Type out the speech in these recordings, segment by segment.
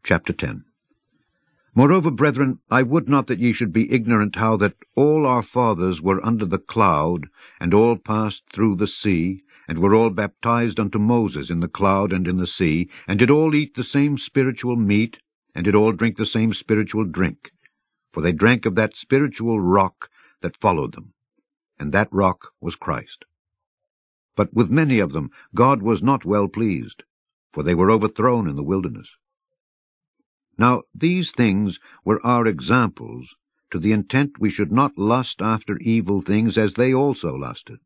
Chapter 10. Moreover, brethren, I would not that ye should be ignorant how that all our fathers were under the cloud, and all passed through the sea, and were all baptized unto Moses in the cloud and in the sea, and did all eat the same spiritual meat, and did all drink the same spiritual drink. For they drank of that spiritual rock that followed them, and that rock was Christ. But with many of them God was not well pleased, for they were overthrown in the wilderness. Now these things were our examples, to the intent we should not lust after evil things, as they also lusted.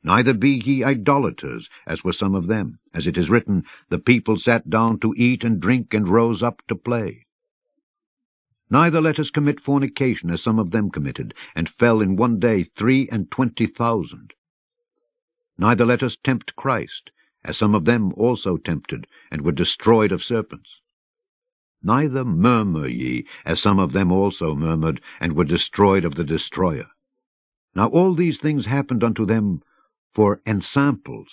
Neither be ye idolaters, as were some of them, as it is written, The people sat down to eat and drink, and rose up to play. Neither let us commit fornication, as some of them committed, and fell in one day 23,000. Neither let us tempt Christ, as some of them also tempted, and were destroyed of serpents. Neither murmur ye, as some of them also murmured, and were destroyed of the destroyer. Now all these things happened unto them for ensamples,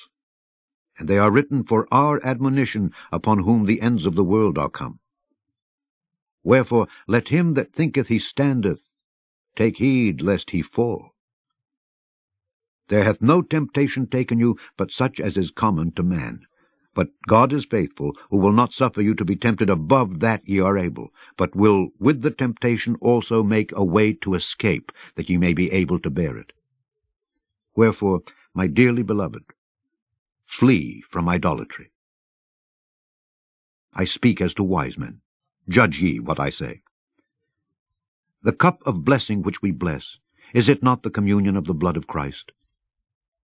and they are written for our admonition, upon whom the ends of the world are come. Wherefore let him that thinketh he standeth take heed lest he fall. There hath no temptation taken you, but such as is common to man. But God is faithful, who will not suffer you to be tempted above that ye are able, but will with the temptation also make a way to escape, that ye may be able to bear it. Wherefore, my dearly beloved, flee from idolatry. I speak as to wise men. Judge ye what I say. The cup of blessing which we bless, is it not the communion of the blood of Christ?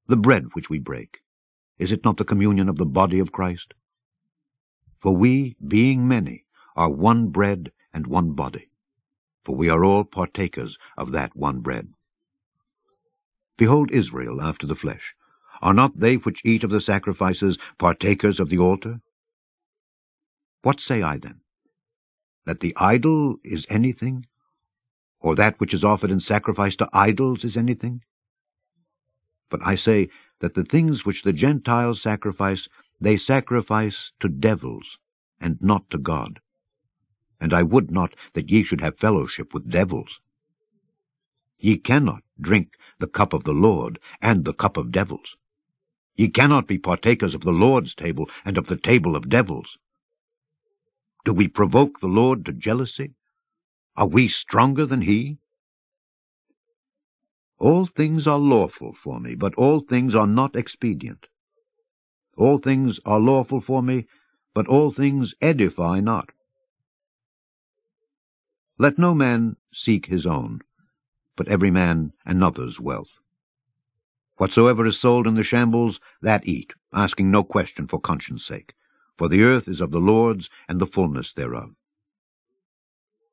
The bread which we break, is it not the communion of the body of Christ? For we, being many, are one bread and one body, for we are all partakers of that one bread. Behold Israel after the flesh. Are not they which eat of the sacrifices partakers of the altar? What say I then? That the idol is anything? Or that which is offered in sacrifice to idols is anything? But I say that the things which the Gentiles sacrifice, they sacrifice to devils, and not to God. And I would not that ye should have fellowship with devils. Ye cannot drink the cup of the Lord and the cup of devils. Ye cannot be partakers of the Lord's table and of the table of devils. Do we provoke the Lord to jealousy? Are we stronger than he? All things are lawful for me, but all things are not expedient. All things are lawful for me, but all things edify not. Let no man seek his own, but every man another's wealth. Whatsoever is sold in the shambles, that eat, asking no question for conscience' sake. For the earth is of the Lord's, and the fullness thereof.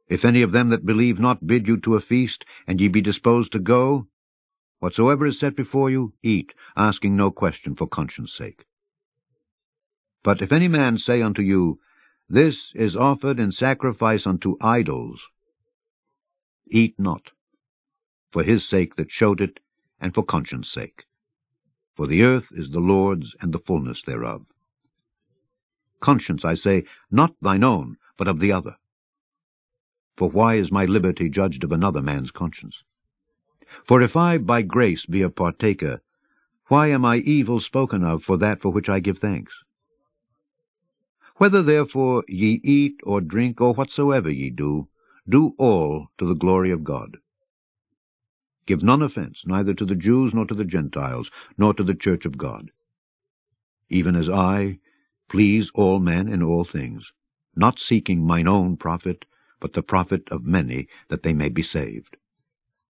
If any of them that believe not bid you to a feast, and ye be disposed to go, whatsoever is set before you, eat, asking no question for conscience' sake. But if any man say unto you, This is offered in sacrifice unto idols, eat not, for his sake that showed it, and for conscience' sake. For the earth is the Lord's, and the fullness thereof. Conscience, I say, not thine own, but of the other. For why is my liberty judged of another man's conscience? For if I by grace be a partaker, why am I evil spoken of for that for which I give thanks? Whether therefore ye eat or drink, or whatsoever ye do, do all to the glory of God. Give none offense, neither to the Jews nor to the Gentiles, nor to the church of God. Even as I please all men in all things, not seeking mine own profit, but the profit of many, that they may be saved.